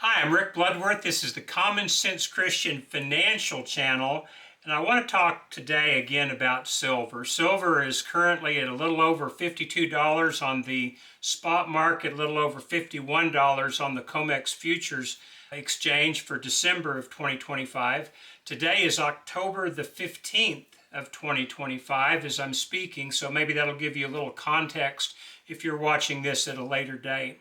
Hi, I'm Rick Bloodworth. This is the Common Sense Christian Financial Channel, and I want to talk today again about silver. Silver is currently at a little over $52 on the spot market, a little over $51 on the COMEX futures exchange for December of 2025. Today is October the 15th of 2025 as I'm speaking, so maybe that'll give you a little context if you're watching this at a later date.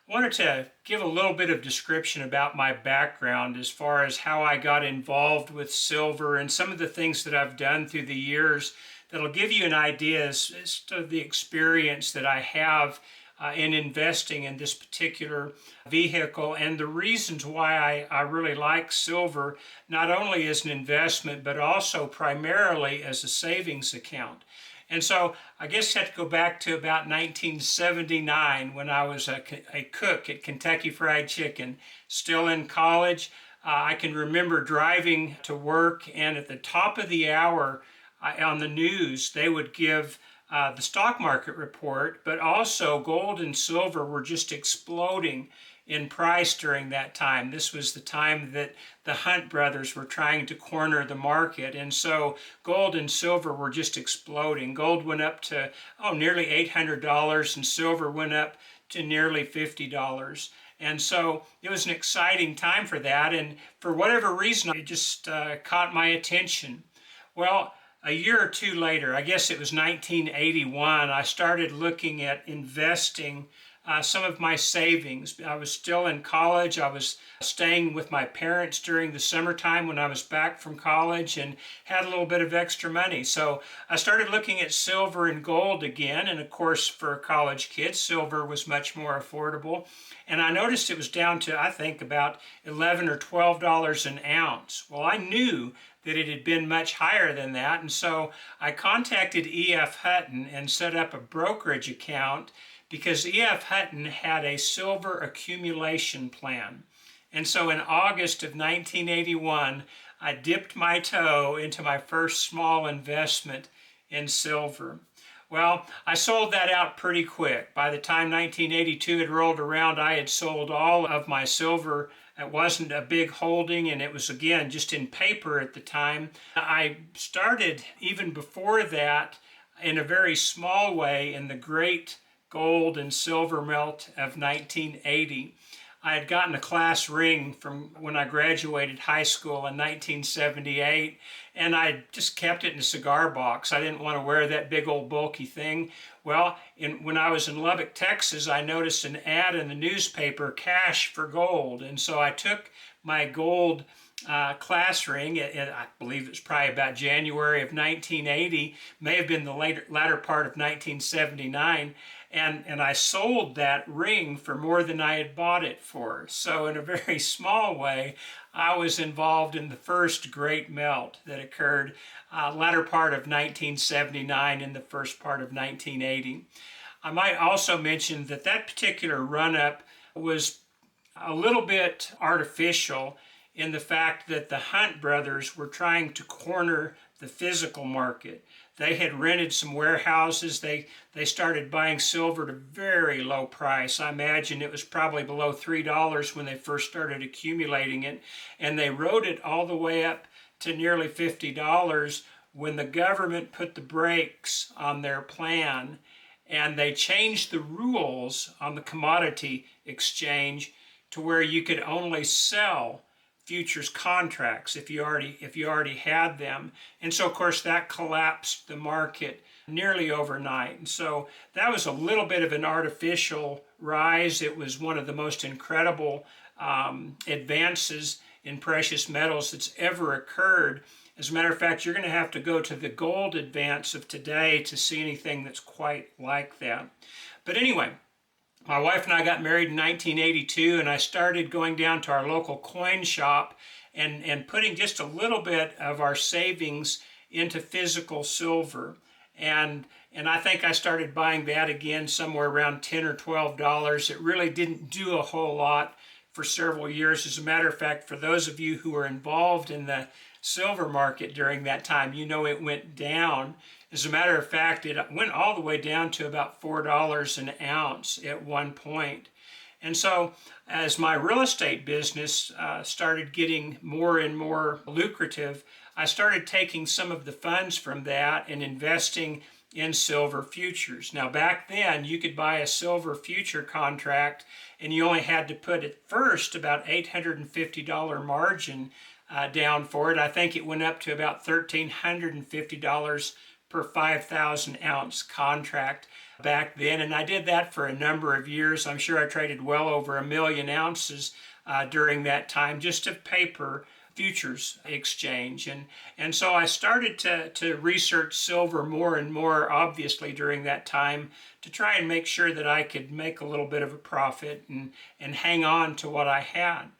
I wanted to give a little bit of description about my background as far as how I got involved with silver and some of the things that I've done through the years that'll give you an idea as to the experience that I have in investing in this particular vehicle and the reasons why I really like silver, not only as an investment, but also primarily as a savings account. And so I guess I have to go back to about 1979 when I was a cook at Kentucky Fried Chicken, still in college. I can remember driving to work, and at the top of the hour on the news, they would give the stock market report, but also gold and silver were just exploding in price during that time. This was the time that the Hunt brothers were trying to corner the market, and so gold and silver were just exploding. Gold went up to nearly $800 and silver went up to nearly $50. And so it was an exciting time for that, and for whatever reason it just caught my attention. Well, a year or two later, I guess it was 1981, I started looking at investing some of my savings. I was still in college. I was staying with my parents during the summertime when I was back from college and had a little bit of extra money. So I started looking at silver and gold again. And of course, for college kids, silver was much more affordable. And I noticed it was down to, I think, about $11 or $12 an ounce. Well, I knew that it had been much higher than that. And so I contacted E.F. Hutton and set up a brokerage account because E.F. Hutton had a silver accumulation plan. And so in August of 1981, I dipped my toe into my first small investment in silver. Well, I sold that out pretty quick. By the time 1982 had rolled around, I had sold all of my silver. It wasn't a big holding, and it was, again, just in paper at the time. I started even before that in a very small way in the great gold and silver melt of 1980. I had gotten a class ring from when I graduated high school in 1978, and I just kept it in a cigar box. I didn't want to wear that big old bulky thing. Well, when I was in Lubbock, Texas, I noticed an ad in the newspaper, cash for gold, and so I took my gold class ring, and I believe it was probably about January of 1980, may have been the latter part of 1979, and I sold that ring for more than I had bought it for. So in a very small way, I was involved in the first great melt that occurred latter part of 1979 and the first part of 1980. I might also mention that that particular run-up was a little bit artificial in the fact that the Hunt brothers were trying to corner the physical market. They had rented some warehouses. They started buying silver at a very low price. I imagine it was probably below $3 when they first started accumulating it. And they rode it all the way up to nearly $50 when the government put the brakes on their plan. And they changed the rules on the commodity exchange to where you could only sell futures contracts if you already had them. And so of course that collapsed the market nearly overnight. And so that was a little bit of an artificial rise. It was one of the most incredible advances in precious metals that's ever occurred. As a matter of fact, you're going to have to go to the gold advance of today to see anything that's quite like that. But anyway, my wife and I got married in 1982, and I started going down to our local coin shop and putting just a little bit of our savings into physical silver. And I think I started buying that again somewhere around $10 or $12. It really didn't do a whole lot for several years. As a matter of fact, for those of you who were involved in the silver market during that time, you know it went down. As a matter of fact, it went all the way down to about $4 an ounce at one point. And so as my real estate business started getting more and more lucrative, I started taking some of the funds from that and investing in silver futures. Now back then you could buy a silver future contract and you only had to put at first about $850 margin down for it. I think it went up to about $1,350 per 5,000 ounce contract back then, and I did that for a number of years. I'm sure I traded well over 1,000,000 ounces during that time, just of paper futures exchange. And so I started to research silver more and more, obviously, during that time to try and make sure that I could make a little bit of a profit and hang on to what I had.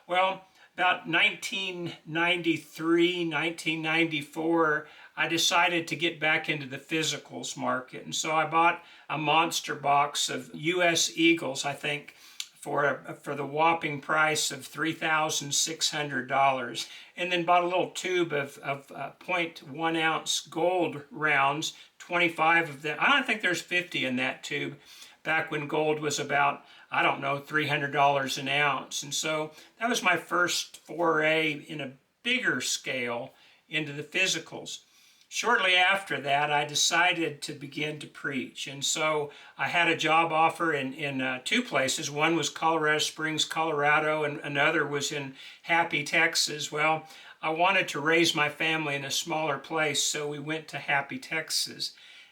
Well, about 1993, 1994, I decided to get back into the physicals market. And so I bought a monster box of U.S. Eagles, I think, for the whopping price of $3,600, and then bought a little tube of 0.1 ounce gold rounds, 25 of them. I don't think there's 50 in that tube, back when gold was about, I don't know, $300 an ounce. And so that was my first foray in a bigger scale into the physicals. Shortly after that, I decided to begin to preach. And so I had a job offer in two places. One was Colorado Springs, Colorado, and another was in Happy, Texas. Well, I wanted to raise my family in a smaller place, so we went to Happy, Texas.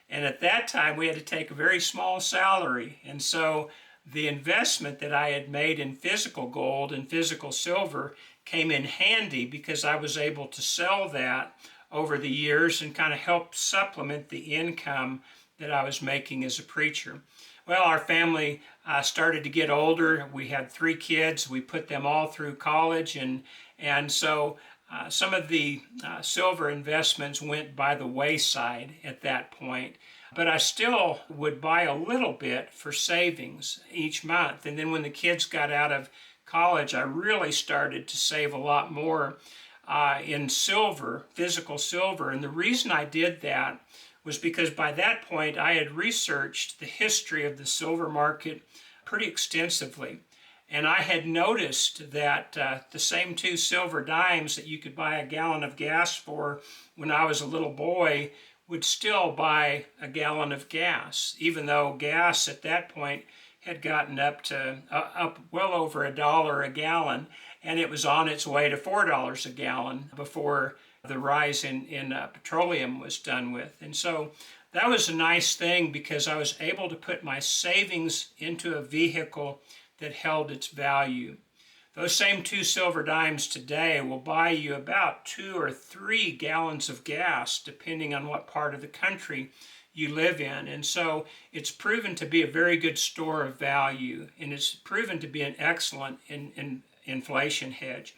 And at that time, we had to take a very small salary. And so the investment that I had made in physical gold and physical silver came in handy because I was able to sell that over the years and kind of help supplement the income that I was making as a preacher. Well, our family started to get older. We had 3 kids. We put them all through college, and so some of the silver investments went by the wayside at that point. But I still would buy a little bit for savings each month. And then when the kids got out of college, I really started to save a lot more in silver, physical silver. And the reason I did that was because by that point I had researched the history of the silver market pretty extensively. And I had noticed that the same 2 silver dimes that you could buy a gallon of gas for when I was a little boy would still buy a gallon of gas, even though gas at that point had gotten up well over $1 a gallon, and it was on its way to $4 a gallon before the rise in petroleum was done with. And so that was a nice thing because I was able to put my savings into a vehicle that held its value. Those same 2 silver dimes today will buy you about 2 or 3 gallons of gas, depending on what part of the country you live in. And so it's proven to be a very good store of value, and it's proven to be an excellent inflation hedge.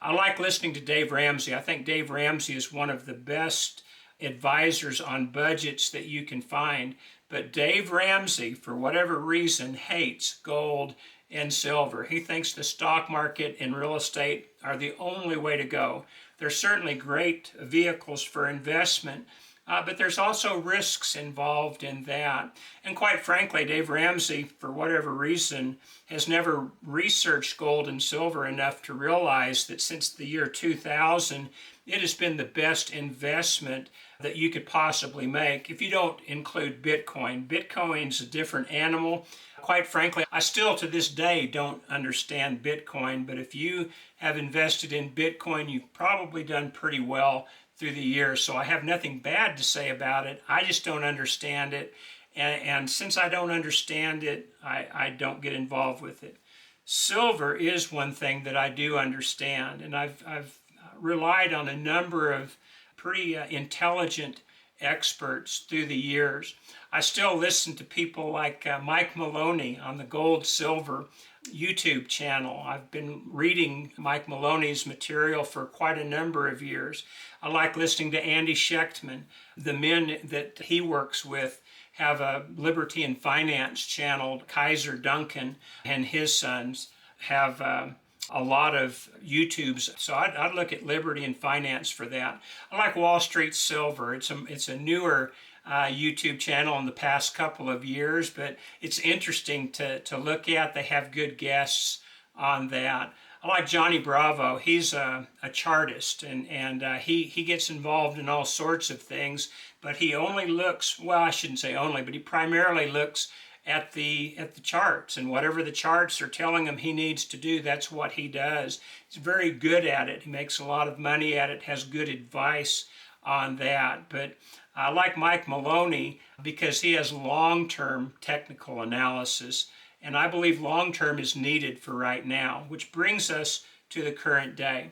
I like listening to Dave Ramsey. I think Dave Ramsey is one of the best advisors on budgets that you can find. But Dave Ramsey, for whatever reason, hates gold and silver. He thinks the stock market and real estate are the only way to go. They're certainly great vehicles for investment, but there's also risks involved in that. And quite frankly, Dave Ramsey, for whatever reason, has never researched gold and silver enough to realize that since the year 2000, it has been the best investment that you could possibly make if you don't include Bitcoin. Bitcoin's a different animal. Quite frankly, I still to this day don't understand Bitcoin, but if you have invested in Bitcoin, you've probably done pretty well through the years. So I have nothing bad to say about it. I just don't understand it. And since I don't understand it, I don't get involved with it. Silver is one thing that I do understand, and I've relied on a number of pretty intelligent experts through the years. I still listen to people like Mike Maloney on the Gold Silver YouTube channel. I've been reading Mike Maloney's material for quite a number of years. I like listening to Andy Schechtman. The men that he works with have a Liberty and Finance channel. Kaiser Duncan and his sons have a lot of YouTubes. So I'd look at Liberty and Finance for that. I like Wall Street Silver. It's a newer YouTube channel in the past couple of years, but it's interesting to look at. They have good guests on that. I like Johnny Bravo. He's a chartist, and he gets involved in all sorts of things, but he only looks, well, I shouldn't say only, but he primarily looks at the charts, and whatever the charts are telling him he needs to do, that's what he does. He's very good at it. He makes a lot of money at it, has good advice on that. But I like Mike Maloney because he has long-term technical analysis, and I believe long-term is needed for right now, which brings us to the current day.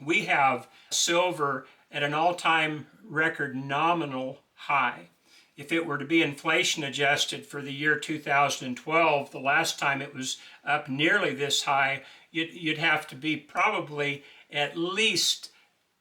We have silver at an all-time record nominal high. If it were to be inflation adjusted for the year 2012, the last time it was up nearly this high, you'd have to be probably at least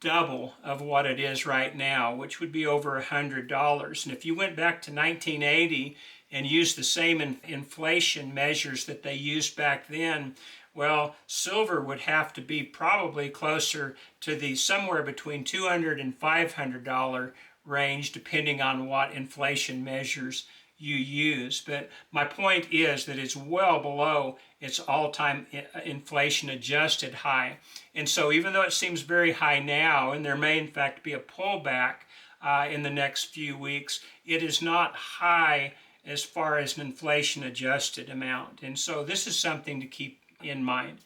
double of what it is right now, which would be over $100. And if you went back to 1980 and used the same inflation measures that they used back then, well, silver would have to be probably closer to the somewhere between $200 and $500 range, depending on what inflation measures you use. But my point is that it's well below its all-time inflation adjusted high. And so even though it seems very high now, and there may in fact be a pullback in the next few weeks, it is not high as far as an inflation adjusted amount. And so this is something to keep in mind.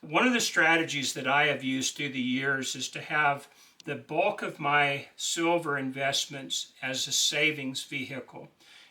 One of the strategies that I have used through the years is to have the bulk of my silver investments as a savings vehicle.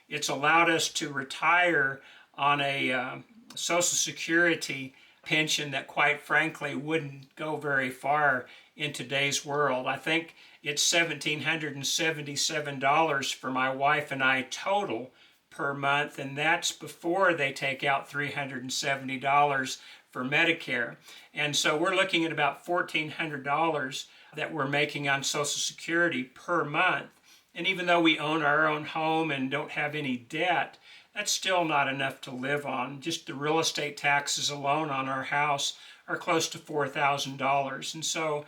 It's allowed us to retire on a Social Security pension that, quite frankly, wouldn't go very far in today's world. I think it's $1,777 for my wife and I total per month, and that's before they take out $370 for Medicare. And so we're looking at about $1,400 that we're making on Social Security per month. And even though we own our own home and don't have any debt, that's still not enough to live on. Just the real estate taxes alone on our house are close to $4,000. And so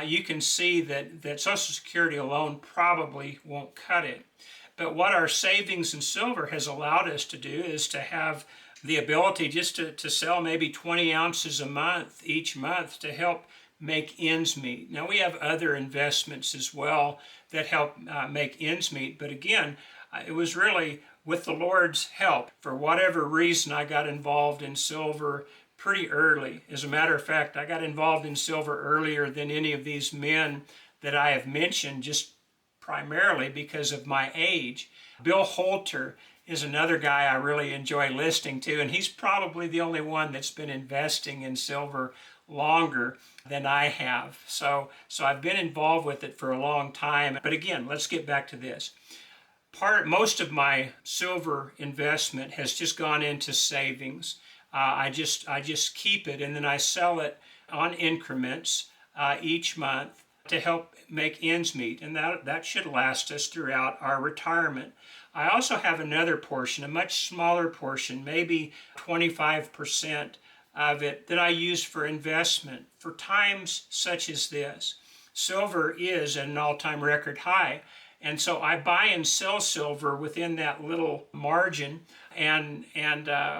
you can see that Social Security alone probably won't cut it. But what our savings in silver has allowed us to do is to have the ability just to sell maybe 20 ounces a month each month to help make ends meet. Now we have other investments as well that help make ends meet, but again, it was really with the Lord's help. For whatever reason, I got involved in silver pretty early. As a matter of fact, I got involved in silver earlier than any of these men that I have mentioned, just primarily because of my age. Bill Holter is another guy I really enjoy listening to, and he's probably the only one that's been investing in silver longer than I have. So I've been involved with it for a long time. But again, let's get back to this. Most of my silver investment has just gone into savings. I just keep it, and then I sell it on increments each month to help make ends meet, and that should last us throughout our retirement. I also have another portion, a much smaller portion, maybe 25% of it, that I use for investment for times such as this. Silver is at an all-time record high, and so I buy and sell silver within that little margin, and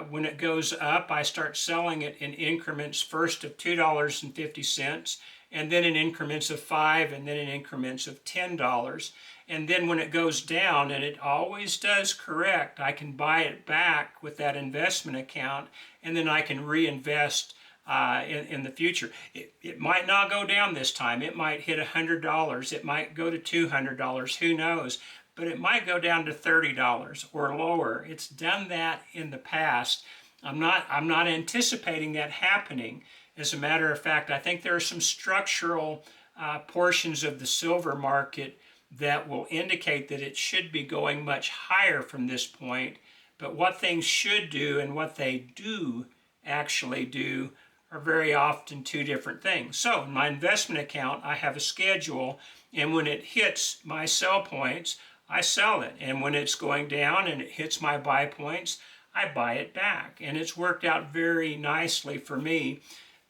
when it goes up, I start selling it in increments, first of $2.50, and then in increments of $5, and then in increments of $10. And then when it goes down, and it always does correct, I can buy it back with that investment account, and then I can reinvest in the future. It might not go down this time. It might hit $100. It might go to $200. Who knows? But it might go down to $30 or lower. It's done that in the past. I'm not anticipating that happening. As a matter of fact, I think there are some structural portions of the silver market that will indicate that it should be going much higher from this point. But what things should do and what they do actually do are very often two different things. So in my investment account, I have a schedule, and when it hits my sell points, I sell it. And when it's going down and it hits my buy points, I buy it back. And it's worked out very nicely for me.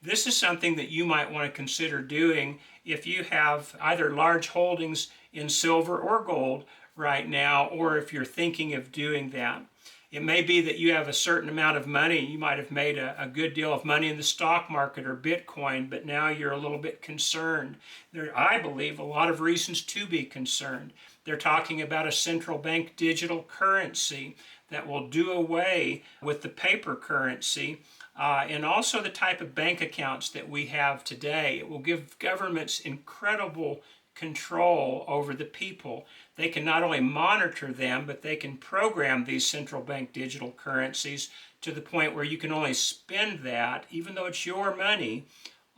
This is something that you might want to consider doing if you have either large holdings in silver or gold, right now, or if you're thinking of doing that. It may be that you have a certain amount of money. You might have made a good deal of money in the stock market or Bitcoin, but now you're a little bit concerned. There, I believe, a lot of reasons to be concerned. They're talking about a central bank digital currency that will do away with the paper currency, and also the type of bank accounts that we have today. It will give governments incredible control over the people. They can not only monitor them, but they can program these central bank digital currencies to the point where you can only spend that, even though it's your money,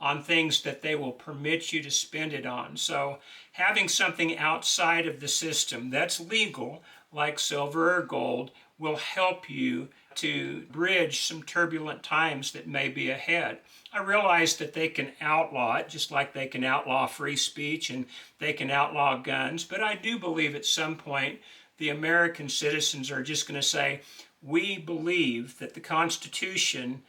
on things that they will permit you to spend it on. So having something outside of the system that's legal, like silver or gold, will help you to bridge some turbulent times that may be ahead. I realize that they can outlaw it, just like they can outlaw free speech and they can outlaw guns, but I do believe at some point the American citizens are just going to say, we believe that the Constitution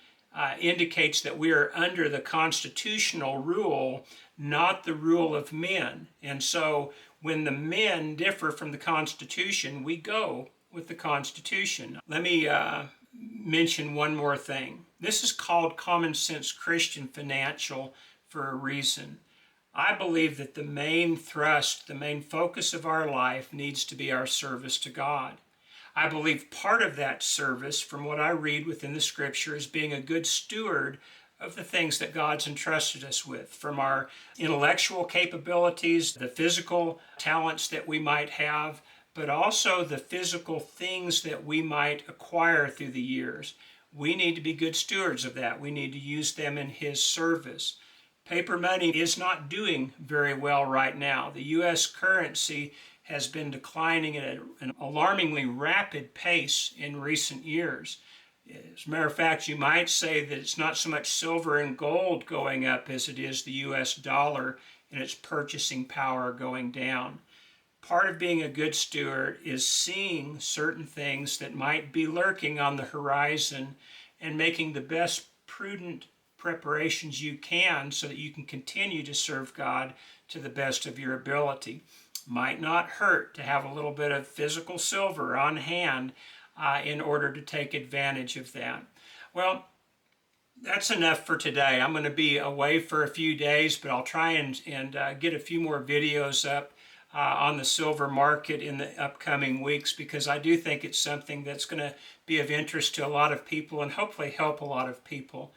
indicates that we are under the constitutional rule, not the rule of men. And so when the men differ from the Constitution, we go with the Constitution. Let me mention one more thing. This is called Common Sense Christian Financial for a reason. I believe that the main thrust, the main focus of our life needs to be our service to God. I believe part of that service, from what I read within the Scripture, is being a good steward of the things that God's entrusted us with, from our intellectual capabilities, the physical talents that we might have, but also the physical things that we might acquire through the years. We need to be good stewards of that. We need to use them in His service. Paper money is not doing very well right now. The U.S. currency has been declining at an alarmingly rapid pace in recent years. As a matter of fact, you might say that it's not so much silver and gold going up as it is the U.S. dollar and its purchasing power going down. Part of being a good steward is seeing certain things that might be lurking on the horizon and making the best prudent preparations you can so that you can continue to serve God to the best of your ability. Might not hurt to have a little bit of physical silver on hand in order to take advantage of that. Well, that's enough for today. I'm going to be away for a few days, but I'll try and get a few more videos up on the silver market in the upcoming weeks, because I do think it's something that's going to be of interest to a lot of people and hopefully help a lot of people.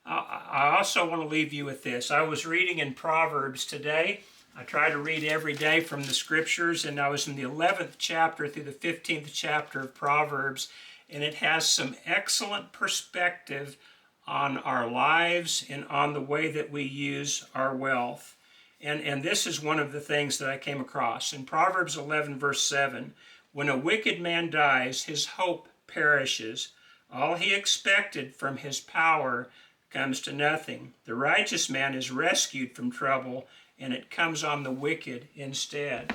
I also want to leave you with this. I was reading in Proverbs today. I try to read every day from the Scriptures, and I was in the 11th chapter through the 15th chapter of Proverbs, and it has some excellent perspective on our lives and on the way that we use our wealth. And this is one of the things that I came across. In Proverbs 11, verse 7, when a wicked man dies, his hope perishes. All he expected from his power comes to nothing. The righteous man is rescued from trouble, and it comes on the wicked instead.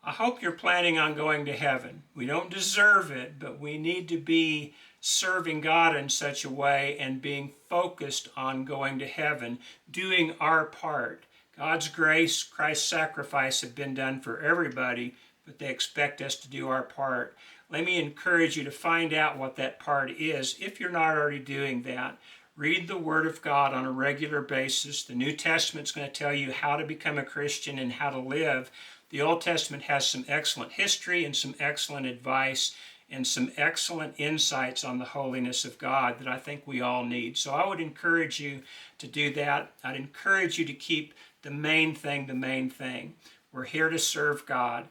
I hope you're planning on going to heaven. We don't deserve it, but we need to be serving God in such a way and being focused on going to heaven, doing our part. God's grace, Christ's sacrifice have been done for everybody, but they expect us to do our part. Let me encourage you to find out what that part is if you're not already doing that. Read the Word of God on a regular basis. The New Testament's going to tell you how to become a Christian and how to live. The Old Testament has some excellent history and some excellent advice and some excellent insights on the holiness of God that I think we all need. So I would encourage you to do that. I'd encourage you to keep the main thing the main thing. We're here to serve God.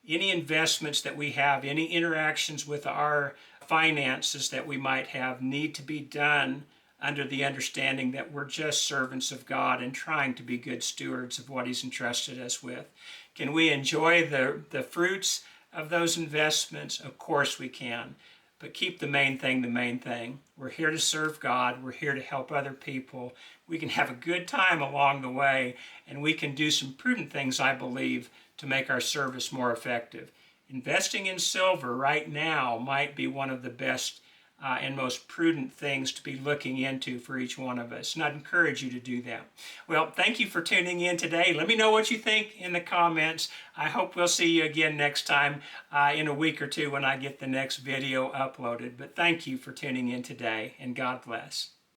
Any investments that we have, any interactions with our finances that we might have need to be done under the understanding that we're just servants of God and trying to be good stewards of what He's entrusted us with. Can we enjoy the fruits of those investments? Of course we can. But keep the main thing the main thing. We're here to serve God. We're here to help other people. We can have a good time along the way, and we can do some prudent things, I believe, to make our service more effective. Investing in silver right now might be one of the best and most prudent things to be looking into for each one of us. And I'd encourage you to do that. Well, thank you for tuning in today. Let me know what you think in the comments. I hope we'll see you again next time in a week or two when I get the next video uploaded. But thank you for tuning in today, and God bless.